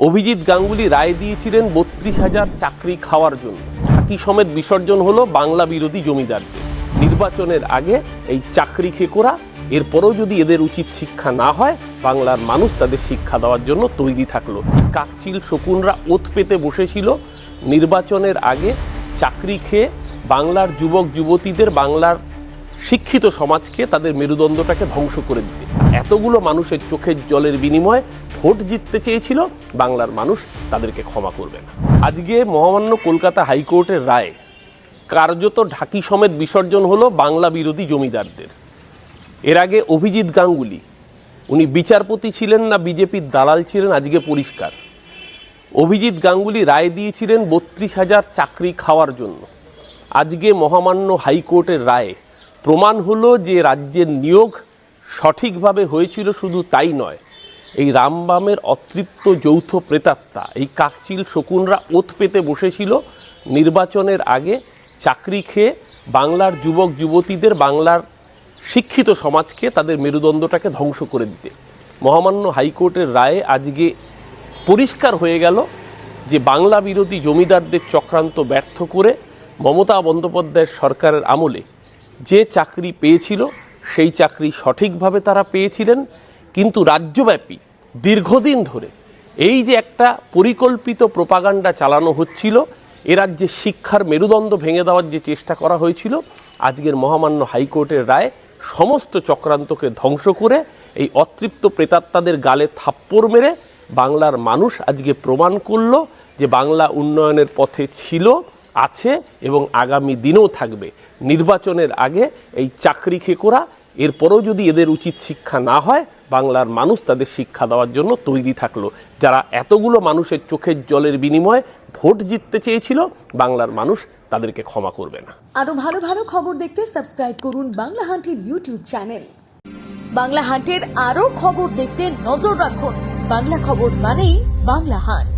অভিজিৎ গাঙ্গুলি রায় দিয়েছিলেন ৩২,০০০ চাকরি খাওয়ার জন্য। ঢাকি সমেত বিসর্জন হলো বাংলা বিরোধী জমিদারদের। নির্বাচনের আগে এই চাকরি খেকোরা, এরপরেও যদি এদের উচিত শিক্ষা না হয়, বাংলার মানুষ তাদের শিক্ষা দেওয়ার জন্য তৈরি থাকলো। কাকচিল শকুনরা ওত পেতে বসেছিল নির্বাচনের আগে চাকরি খেয়ে বাংলার যুবক যুবতীদের, বাংলার শিক্ষিত সমাজকে, তাদের মেরুদণ্ডটাকে ধ্বংস করে দিতে। এতগুলো মানুষের চোখের জলের বিনিময়ে ভোট জিততে চেয়েছিল, বাংলার মানুষ তাদেরকে ক্ষমা করবে না। আজকে মহামান্য কলকাতা হাইকোর্টের রায় কার্যত ঢাকি সমেত বিসর্জন হলো বাংলা বিরোধী জমিদারদের। এর আগে অভিজিৎ গাঙ্গুলি, উনি বিচারপতি ছিলেন না বিজেপির দালাল ছিলেন, আজকে পরিষ্কার। অভিজিৎ গাঙ্গুলি রায় দিয়েছিলেন ৩২,০০০ চাকরি খাওয়ার জন্য। আজকে মহামান্য হাইকোর্টের রায়ে প্রমাণ হলো যে রাজ্যের নিয়োগ সঠিকভাবে হয়েছিল। শুধু তাই নয়, এই রামবামের অতৃপ্ত যৌথ প্রেতাত্মা, এই কাকচিল শকুনরা ওত পেতে বসেছিল নির্বাচনের আগে চাকরি খেয়ে বাংলার যুবক যুবতীদের, বাংলার শিক্ষিত সমাজকে, তাদের মেরুদণ্ডটাকে ধ্বংস করে দিতে। মহামান্য হাইকোর্টের রায়ে আজকে পরিষ্কার হয়ে গেল যে বাংলা বিরোধী জমিদারদের চক্রান্ত ব্যর্থ করে মমতা বন্দ্যোপাধ্যায়ের সরকারের আমলে যে চাকরি পেয়েছিল, সেই চাকরি সঠিকভাবে তারা পেয়েছিলেন। কিন্তু রাজ্যব্যাপী দীর্ঘদিন ধরে এই যে একটা পরিকল্পিত প্রোপাগান্ডা চালানো হচ্ছিল, এ রাজ্যে শিক্ষার মেরুদণ্ড ভেঙে দেওয়ার যে চেষ্টা করা হয়েছিল, আজকের মহামান্য হাইকোর্টের রায় সমস্ত চক্রান্তকে ধ্বংস করে এই অতৃপ্ত প্রেতাত্মাদের গালে থাপ্পড় মেরে বাংলার মানুষ আজকে প্রমাণ করল যে বাংলা উন্নয়নের পথে ছিল, আছে এবং আগামী দিনেও থাকবে। নির্বাচনের আগে এই চাকরি খেকোরা, এরপরেও যদি এদের উচিত শিক্ষা না হয়, বাংলার মানুষ তাদের শিক্ষা দেওয়ার জন্য তৈরি থাকলো। যারা এতগুলো মানুষের চোখের জলের বিনিময়ে ভোট জিততে চেয়েছিল, বাংলার মানুষ তাদেরকে ক্ষমা করবে না। আরো ভালো ভালো খবর দেখতে সাবস্ক্রাইব করুন বাংলা হান্টের ইউটিউব চ্যানেল। বাংলা হান্টের আরো খবর দেখতে নজর রাখুন। বাংলা খবর মানেই বাংলা হান্ট।